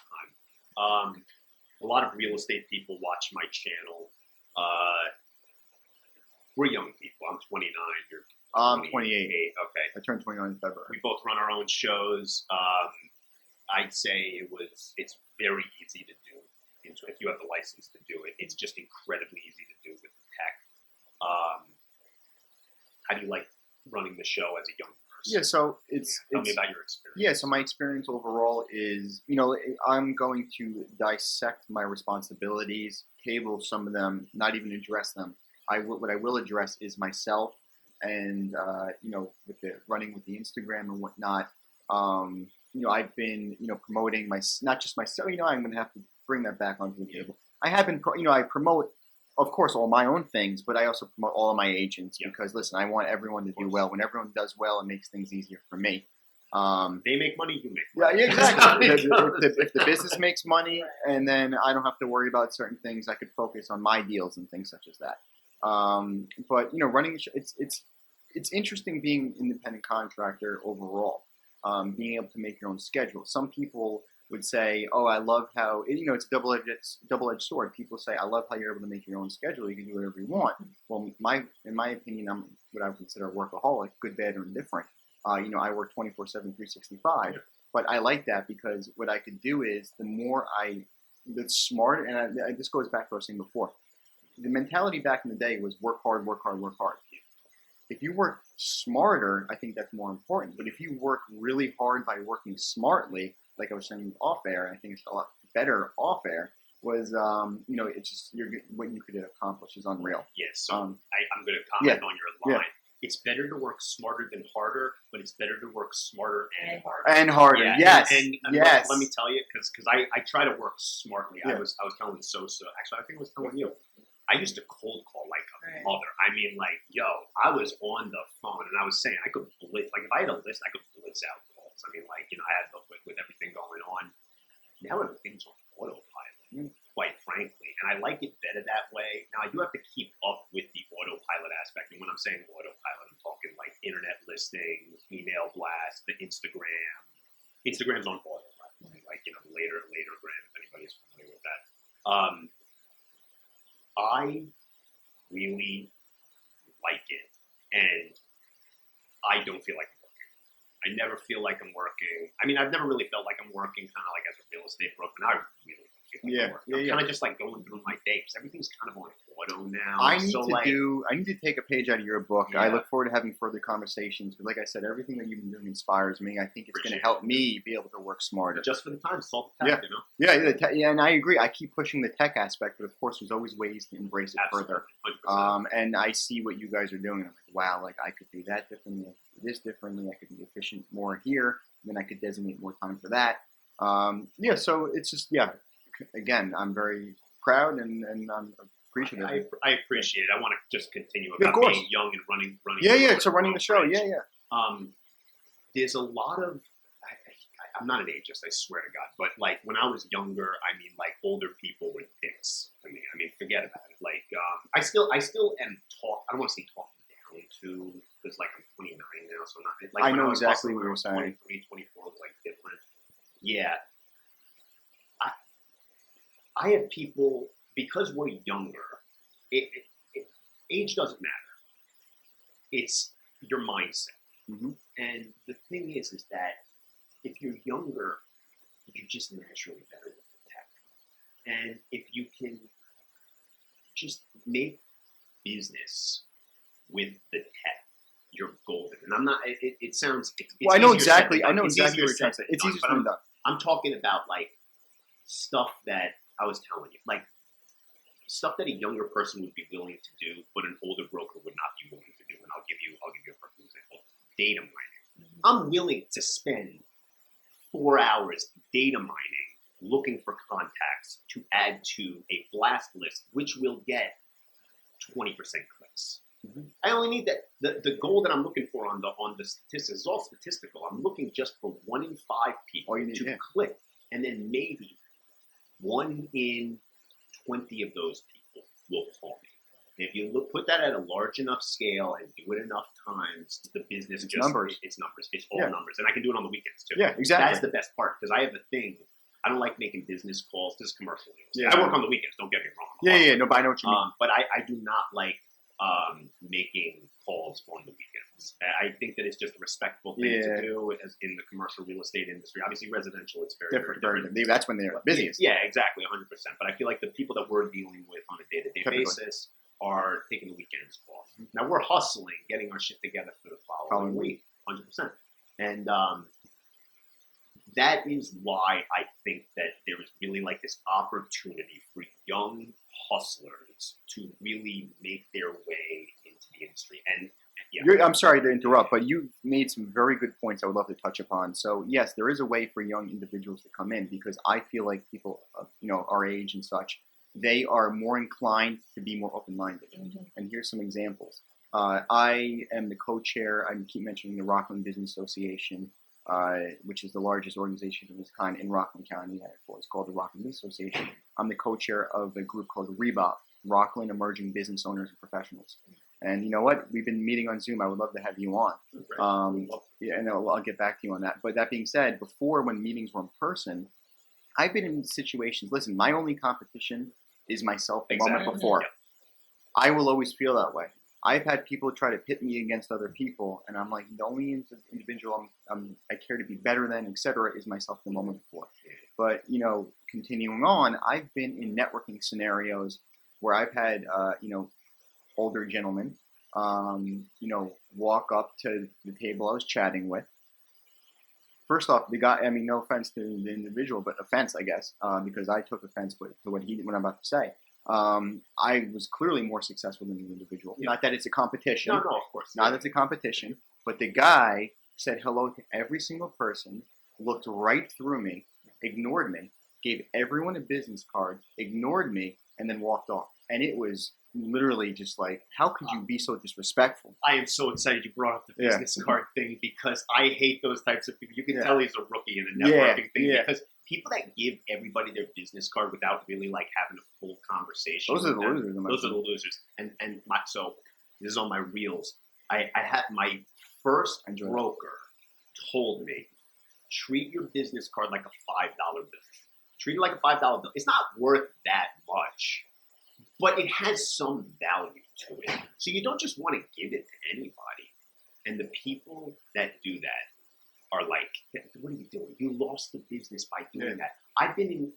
time. A lot of real estate people watch my channel. We're young people. I'm 29. You're 28. Okay. I turned 29 in February. We both run our own shows. I'd say it's very easy to do. If you have the license to do it, it's just incredibly easy to do with the tech. How do you like running the show as a young person? Yeah, so Tell me about your experience. Yeah, so my experience overall is, I'm going to dissect my responsibilities, table some of them, not even address them. What I will address is myself. And with the running with the Instagram and whatnot, I've been promoting not just myself. I'm going to have to bring that back onto the table. I have been, I promote, of course, all my own things, but I also promote all of my agents because listen, I want everyone to do well. When everyone does well, it makes things easier for me. They make money, you make money. Yeah, exactly. if the business makes money, and then I don't have to worry about certain things, I could focus on my deals and things such as that. But running the show, it's interesting being an independent contractor overall, being able to make your own schedule. Some people would say, "Oh, I love how it's a double-edged sword." People say, "I love how you're able to make your own schedule. You can do whatever you want." Well, in my opinion, I'm what I would consider a workaholic, good, bad, or indifferent. I work 24/7, 365, but I like that because what I could do is the smarter, and this goes back to what I was saying before. The mentality back in the day was work hard, work hard, work hard. If you work smarter, I think that's more important. But if you work really hard by working smartly, like I was saying off air, I think it's a lot better off air, was, it's just what you could accomplish is unreal. Yes, so I'm going to comment on your line. Yeah. It's better to work smarter than harder, but it's better to work smarter and harder. And harder, yes. And yes. Let me tell you, because I try to work smartly. Yeah. I was telling Sosa, actually, I think I was telling you. I used to cold call like a mother. I mean, I was on the phone and I was saying I could blitz. Like if I had a list, I could blitz out calls. I mean, I had with everything going on. Now everything's on autopilot, quite frankly, and I like it better that way. Now I do have to keep up with the autopilot aspect, and when I'm saying autopilot, I'm talking like internet listings, email blasts, the Instagram. Instagram's on pause, like later gram, if anybody's familiar with that. I really like it, and I don't feel like I'm working. I never feel like I'm working. I mean, I've never really felt like I'm working, kind of like as a real estate broker. And I really don't feel like I'm working. I'm kind of just like going through my day because everything's kind of on auto now. I need to take a page out of your book. Yeah. I look forward to having further conversations because, like I said, everything that you've been doing inspires me. I think it's going to help me be able to work smarter. Just for the time, solve the tech, Yeah, and I agree. I keep pushing the tech aspect, but of course, there's always ways to embrace it further. 100%. And I see what you guys are doing. And I'm like, wow, like I could do that differently, I could do this differently, I could be efficient more here, then I could designate more time for that. So it's just, again, I'm very proud and I'm appreciative. I appreciate it. I want to just continue about being young and running. So running the show, There's a lot of. I'm not an ageist, I swear to God. But like when I was younger, I mean, like older people were dicks to me. I mean, forget about it. Like I still am I don't want to say talking down to because like I'm 29 now, so I'm not. Like, I know exactly what you're saying. 23, 24 was like different. Yeah. I have people, because we're younger, age doesn't matter. It's your mindset. Mm-hmm. And the thing is that if you're younger, you're just naturally better with the tech. And if you can just make business with the tech, you're golden. And I'm not, it sounds, I know exactly what you're trying to say. It's easier than done. I'm talking about like stuff that I was telling you, like stuff that a younger person would be willing to do, but an older broker would not be willing to do. And I'll give you a perfect example. Data mining. Mm-hmm. I'm willing to spend 4 hours data mining, looking for contacts to add to a blast list, which will get 20% clicks. Mm-hmm. I only need that. The goal that I'm looking for on the statistics is all statistical. I'm looking just for 1 in 5 people to click, and then maybe 1 in 20 of those people will call me. And if you put that at a large enough scale and do it enough times, the business it's numbers. It's numbers. It's all numbers. And I can do it on the weekends too. Yeah, exactly. That's the best part because I have a thing. I don't like making business calls. This is commercial. I work on the weekends. Don't get me wrong. No, but I know what you mean. But I do not like making calls on the weekends. I think that it's just a respectful thing to do as in the commercial real estate industry. Obviously, residential, it's very different. That's when they're busiest. Yeah, exactly, 100%. But I feel like the people that we're dealing with on a day-to-day basis are taking the weekends off. Now, we're hustling, getting our shit together for the following week, 100%. And that is why I think that there is really like this opportunity for young hustlers to really make their way into the industry. And I'm sorry to interrupt, but you made some very good points I would love to touch upon. So yes, there is a way for young individuals to come in because I feel like people, our age and such, they are more inclined to be more open-minded. Mm-hmm. And here's some examples. I am the co-chair. I keep mentioning the Rockland Business Association, which is the largest organization of its kind in Rockland County. It's called the Rockland Business Association. I'm the co-chair of a group called REBOP, Rockland Emerging Business Owners and Professionals. And you know what? We've been meeting on Zoom. I would love to have you on. And I'll get back to you on that. But that being said, before when meetings were in person, I've been in situations. Listen, my only competition is myself the moment before. Yeah. I will always feel that way. I've had people try to pit me against other people, and I'm like, the only individual I care to be better than, etc., is myself the moment before. But continuing on, I've been in networking scenarios where I've had older gentlemen, walk up to the table I was chatting with. First off, the guy, no offense to the individual, but offense, I guess, because I took offense to what I'm about to say. I was clearly more successful than the individual. Yeah. Not that it's a competition. No, of course. Not that it's a competition. But the guy said hello to every single person, looked right through me, ignored me, gave everyone a business card, ignored me, and then walked off. And it was literally just like, how could you be so disrespectful? I am so excited you brought up the business card thing because I hate those types of people. You can tell he's a rookie in a networking thing because people that give everybody their business card without really like having a full conversation. Those are the losers. Those are the losers. So this is on my reels. I had my first broker told me, treat your business card like a $5 bill. Treat it like a $5 bill. It's not worth that much, but it has some value to it. So you don't just want to give it to anybody. And the people that do that are like, what are you doing? You lost the business by doing that. I've been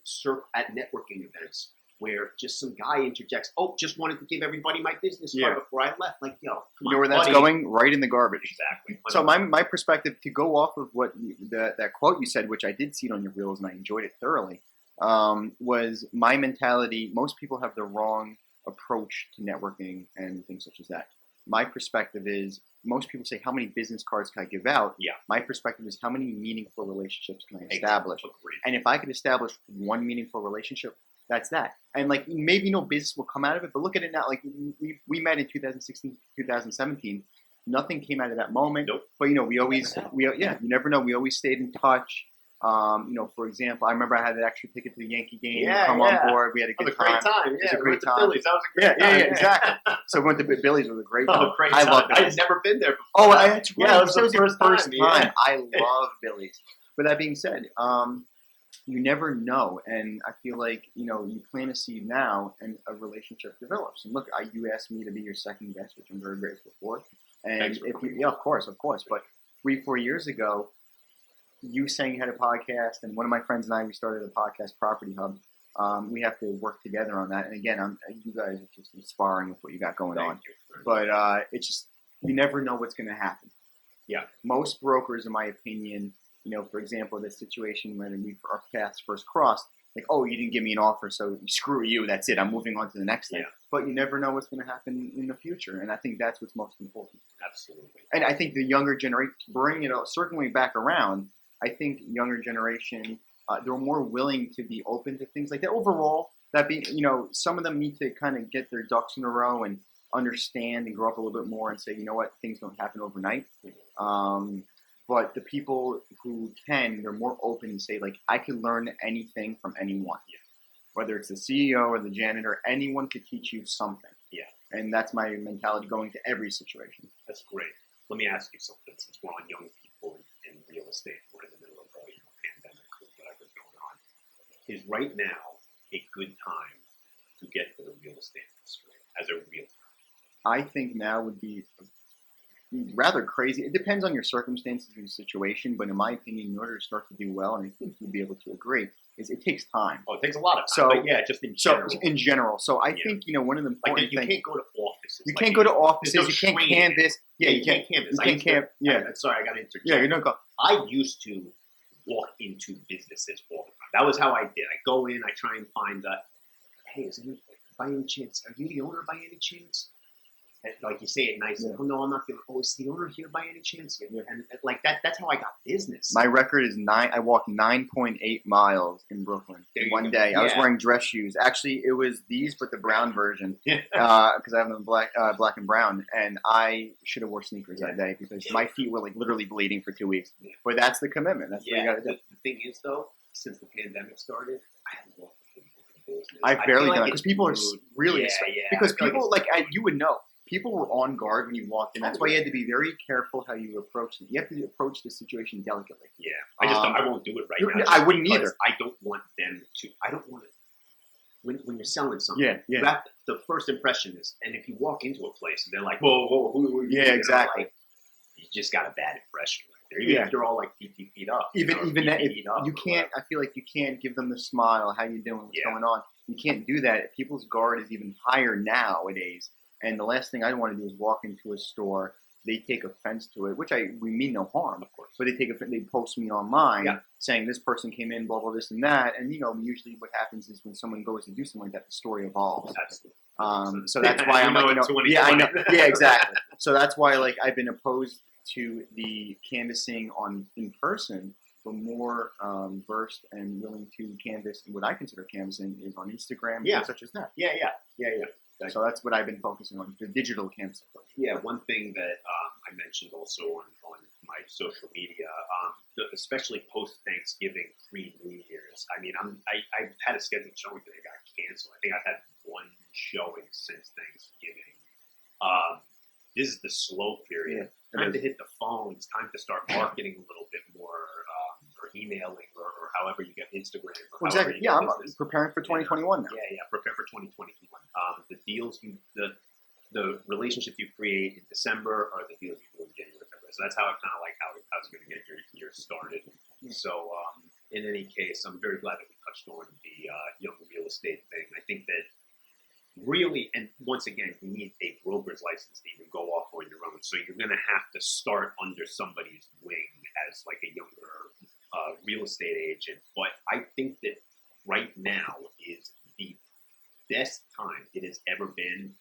at networking events where just some guy interjects, oh, just wanted to give everybody my business card before I left. Like, yo, you know where that's going? Right in the garbage. Exactly. So my perspective, to go off of what that quote you said, which I did see it on your reels and I enjoyed it thoroughly, was my mentality. Most people have the wrong approach to networking and things such as that. My perspective is, most people say, how many business cards can I give out? Yeah. My perspective is, how many meaningful relationships can I establish? Agreed. And if I could establish one meaningful relationship, that's that. And like, maybe no business will come out of it, but look at it now. Like, we met in 2016, 2017. Nothing came out of that moment. Nope. But you never know. We always stayed in touch. For example, I remember I had an extra ticket to the Yankee game. Come on board. We had a good time. Great time. It was a we great went to time. Phillies. That was a great time. Yeah, exactly. So we went to Billy's. It was a great time. Great I time. loved it. I had never been there before. Oh, that's right. Yeah, it was the the first time. time. I love Billy's. But that being said, you never know, and I feel like you plant a seed now, and a relationship develops. And look, you asked me to be your second guest, which I'm very grateful for. And of course. But 3-4 years ago, you saying you had a podcast, and one of my friends and I, we started a podcast, Property Hub. We have to work together on that. And again, you guys are just inspiring with what you got going on. But it's just, you never know what's going to happen. Yeah. Most brokers, in my opinion, for example, the situation when our paths first crossed, like, oh, you didn't give me an offer, so screw you. That's it. I'm moving on to the next thing. Yeah. But you never know what's going to happen in the future, and I think that's what's most important. Absolutely. And I think the younger generation, bringing it circling back around, I think younger generation, they're more willing to be open to things like that. Overall, some of them need to kind of get their ducks in a row and understand and grow up a little bit more and say, you know what, things don't happen overnight. But the people who can, they're more open and say, like, I can learn anything from anyone. Yeah. Whether it's the CEO or the janitor, anyone could teach you something. Yeah. And that's my mentality going to every situation. That's great. Let me ask you something. Since we're on young people in real estate, we're in the middle of a pandemic or whatever's going on. Is right now a good time to get to the real estate industry as a realtor? I think now would be rather crazy. It depends on your circumstances and your situation, but in my opinion, in order to start to do well, and I think you'll be able to agree, is it takes time. Oh, it takes a lot of time. But yeah, just in general. So I think one of the important things, you can't go to offices. You can't go to offices. You can't canvas. Yeah, you can't canvas. Sorry, I got to interject. Yeah, you don't go. I used to walk into businesses all the time. That was how I did. I go in. I try and find hey, by any chance, are you the owner by any chance? And, like, you say it nice. Yeah. Oh, no, I'm not the owner. Oh, is the owner here by any chance? Yeah. And like that's how I got business. My record is 9. I walked 9.8 miles in Brooklyn one day. I was wearing dress shoes. Actually, it was these, but the brown version, because I have them black and brown. And I should have wore sneakers that day because my feet were like literally bleeding for 2 weeks. Yeah. But that's the commitment. That's what you got to do. The thing is, though, since the pandemic started, I haven't walked the business. I've barely done it because people are really because people you would know. People were on guard when you walked in. That's why you had to be very careful how you approach it. You have to approach the situation delicately. Yeah, I won't do it right now. I wouldn't either. I don't want them to. I don't want it. When you're selling something, the first impression is, and if you walk into a place and they're like, whoa, who exactly. You just got a bad impression right there. Even if they're all like feet up. Even that, you can't. I feel like you can't give them the smile. How you doing? What's going on? You can't do that. People's guard is even higher nowadays. And the last thing I want to do is walk into a store. They take offense to it, which we mean no harm, of course. But they post me online saying this person came in, blah blah this and that. And usually what happens is when someone goes to do something like that, the story evolves. Absolutely. So that's why I'm like, I know, exactly. So that's why I've been opposed to the canvassing in person, but more versed and willing to canvass. And what I consider canvassing is on Instagram, and such as that. Yeah. So that's what I've been focusing on, the digital canvas approach. Yeah, one thing that I mentioned also on my social media, especially post-Thanksgiving, pre-New Year's. I mean, I've had a scheduled showing that got canceled. I think I've had one showing since Thanksgiving. This is the slow period. Time to hit the phones. Time to start marketing a little bit more, or emailing or however you get Instagram. Or Exactly. you Yeah, get I'm business. preparing for 2021 now. Yeah, prepare for 2021. The deals, the relationships you create in December are the deals you do in January, February. So that's how how it's going to get your year started. So in any case, I'm very glad that we touched on the young real estate thing. I think that really, and once again, you need a broker's license to even go off on your own. So you're going to have to start under somebody's wing as like a younger real estate agent. But I think that right now is the best time it has ever been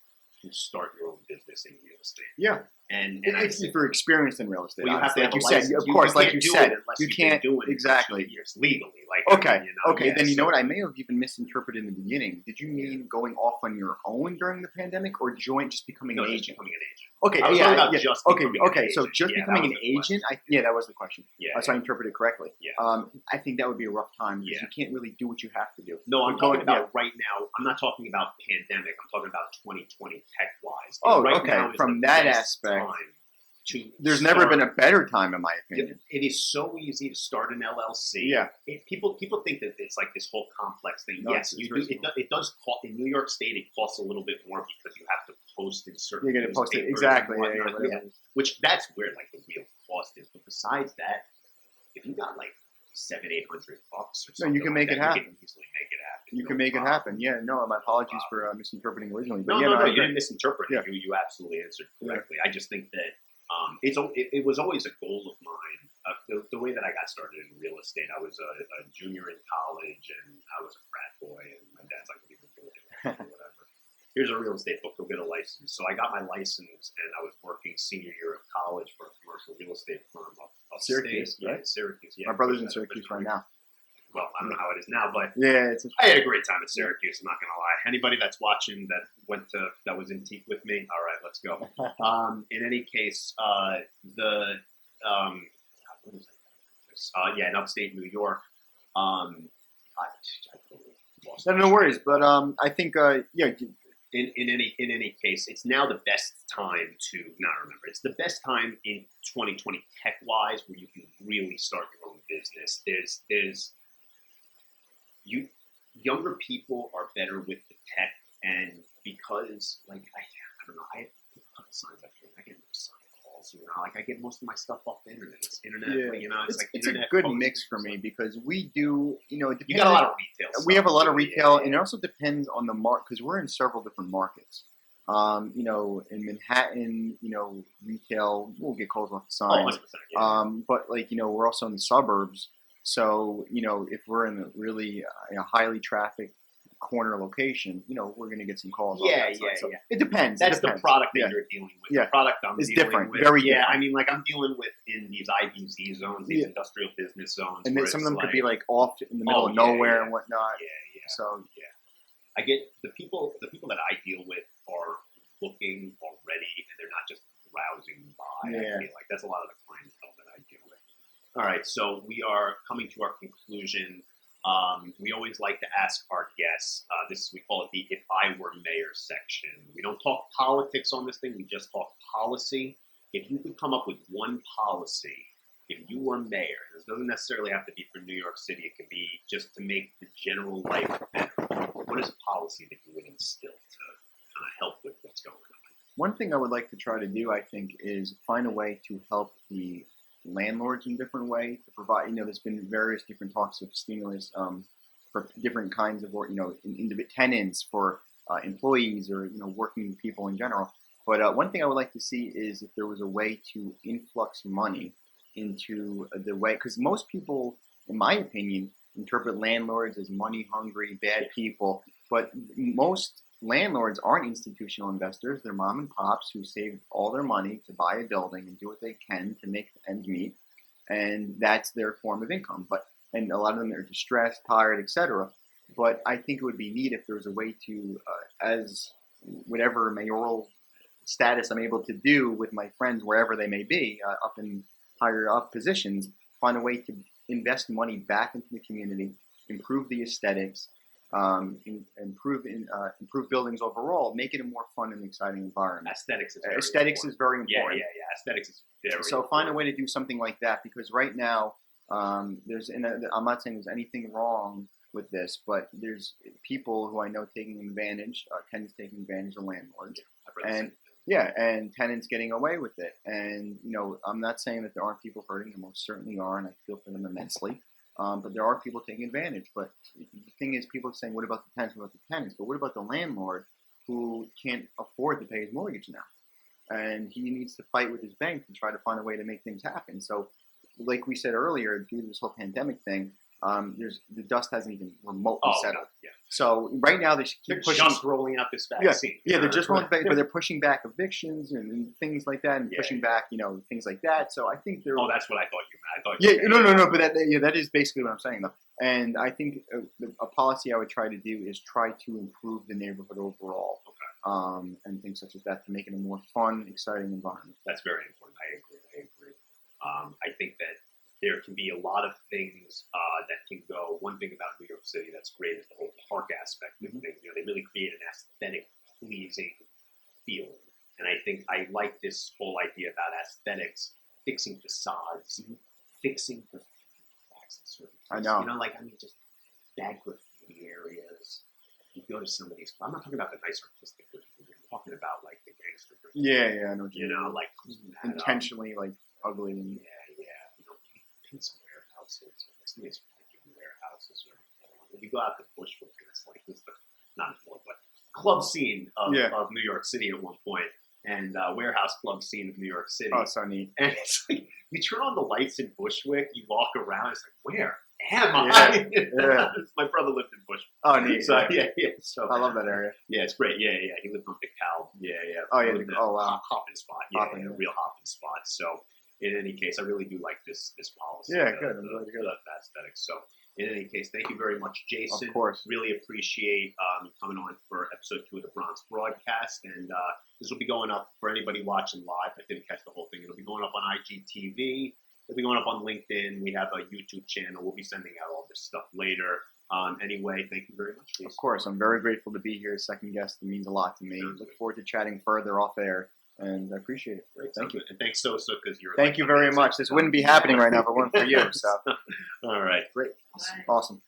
to start your own business in real estate. Yeah. And if you're experienced in real estate, well, you have to like have you a said, license. of course, like you said, you can't do it exactly for 2 years legally. Like okay, I mean, you know, okay. yeah, Then you so, know what? I may have even misinterpreted in the beginning. Did you mean going off on your own during the pandemic, or just becoming no, an just agent? becoming an agent. Okay, I was talking about just okay, becoming an okay. So agent. just Yeah, becoming that an was the question. agent. That was the question. Yeah, so I interpreted correctly. Yeah. I think that would be a rough time because Yeah. you can't really do what you have to do. No, I'm Going- talking about right now. I'm not talking about pandemic. I'm talking about 2020 tech wise. Oh, right okay. Now is From the that best aspect, time to there's never start. been a better time, in my opinion. It is so easy to start an LLC. Yeah. People think that it's like this whole complex thing. No, yes, it's you do. reasonable. It does cost in New York State. It costs a little bit more because you have to post in certain. You're going to post it newspapers exactly. and Yeah, whatnot. whatever. Which that's where like the real cost is. But besides that, if you got like $700-800 or something, you can make like it that, happen. You can easily make it happen. You no can make it problem. happen. Yeah. No, my apologies for misinterpreting originally. But No, I you agree. didn't misinterpret it. Yeah. You absolutely answered correctly. I just think that it was always a goal of mine. The way that I got started in real estate, I was a junior in college, and I was a frat boy, and my dad's like, "What are you doing?" Whatever. Here's a real estate book. Go get a license. So I got my license, and I was working senior year of college for a commercial real estate firm up Syracuse, state. right? Yeah, Syracuse. Yeah, My brother's in Syracuse right now. Well, I don't know how it is now, but Yeah, it's I had a great time at Syracuse. I'm not gonna lie. Anybody that's watching that was in Teak with me, all right, let's go. In any case, what is it? In upstate New York. I totally lost no worries. But I think In any case, it's now the best time to not remember. It's the best time in 2020 tech wise where you can really start your own business. There's younger people are better with the tech, and because like I don't know, I have a couple signs up here. I get no sign calls, like I get most of my stuff off the internet. It's internet, it's like it's internet a good posting mix for and me stuff. because we do, it depends. You got a lot of retail. We have a lot of stuff, retail, yeah. and it also depends on the market because we're in several different markets. In Manhattan, retail, we'll get calls off the signs. 100%, yeah. But we're also in the suburbs. So, if we're in a really highly trafficked corner location, we're going to get some calls. Yeah, off that side. So yeah. It depends. That's the product that Yeah. you're dealing with. Yeah. The product I'm It's dealing different, with. very yeah, different. I mean, like I'm dealing with in these IBZ zones, these Yeah. industrial business zones. And where then some of it's them could be like off in the middle of yeah, nowhere yeah. and whatnot. Yeah. So I get the people that I deal with are looking already, and they're not just browsing by. Yeah. I feel like that's a lot of the clientele that I deal with. All right, so we are coming to our conclusion. We always like to ask our guests. We call it the "If I Were Mayor" section. We don't talk politics on this thing. We just talk policy. If you could come up with one policy, if you were mayor, this doesn't necessarily have to be for New York City. It could be just to make the general life better. What is a policy that you would instill to kind of help with what's going on? one thing I would like to try to do, I think, is find a way to help the landlords in a different way to provide. There's been various different talks of stimulus for different kinds of, tenants, for employees, or working people in general. But one thing I would like to see is if there was a way to influx money into the way, because most people, in my opinion, interpret landlords as money hungry, bad people. But most landlords aren't institutional investors. They're mom and pops who save all their money to buy a building and do what they can to make ends meet, and that's their form of income. And a lot of them are distressed, tired, etc. But I think it would be neat if there was a way to, as whatever mayoral status I'm able to do with my friends, wherever they may be, up in higher up positions, find a way to invest money back into the community, improve the aesthetics, improve buildings overall, make it a more fun and exciting environment. Aesthetics is very important. Yeah. Aesthetics is very So important. find a way to do something like that, because right now, I'm not saying there's anything wrong with this, but there's people who I know taking advantage, tenants taking advantage of landlords, and and tenants getting away with it. And I'm not saying that there aren't people hurting. There most certainly are, and I feel for them immensely. But there are people taking advantage. But the thing is, people are saying, "What about the tenants? What about the tenants?" But what about the landlord who can't afford to pay his mortgage now, and he needs to fight with his bank to try to find a way to make things happen? So, like we said earlier, due to this whole pandemic thing, the dust hasn't even remotely settled. Yeah. So right now they're just rolling out this vaccine. Yeah, they're just rolling back, but they're pushing back evictions and things like that, and pushing back, things like that. So I think they're. Oh, that's what I thought you meant. No. But that is basically what I'm saying, though. And I think a policy I would try to do is try to improve the neighborhood overall, and things such as that to make it a more fun, exciting environment. That's very important. I agree. I think that there can be a lot of things that can go. One thing about New York City that's great is the whole park aspect of things. They really create an aesthetic, pleasing feel. And I think I like this whole idea about aesthetics, fixing facades, fixing graffiti. I know. Just bad graffiti areas. You go to some of these. I'm not talking about the nice artistic graffiti. I'm talking about like the gangster graffiti. Yeah, I know. Like intentionally ugly and paint some warehouses, some of these warehouses. If you go out to Bushwick, it's like this, not more, but club scene of New York City at one point, and warehouse club scene of New York City. Oh, so neat. And it's like you turn on the lights in Bushwick, you walk around, it's like, where am I? My brother lived in Bushwick. Oh, neat. So So I love that area. Yeah, it's great. Yeah. He lived on DeKalb. Yeah. Oh yeah. Oh wow. Hopping spot. Yeah, real hopping spot. So. In any case, I really do like this policy. Yeah, good. I'm glad to hear that. Aesthetics. So, in any case, thank you very much, Jason. Of course. Really appreciate coming on for episode 2 of the Bronx broadcast. And this will be going up for anybody watching live. I didn't catch the whole thing. It'll be going up on IGTV. It'll be going up on LinkedIn. We have a YouTube channel. We'll be sending out all this stuff later. Anyway, thank you very much, Jason. Of course. I'm very grateful to be here as second guest. It means a lot to me. Look forward to chatting further off air. And I appreciate it. Great. Thank you. And thanks so because you're. Thank you very much. This wouldn't be happening right now if it weren't for you. So. All right. Great. Awesome.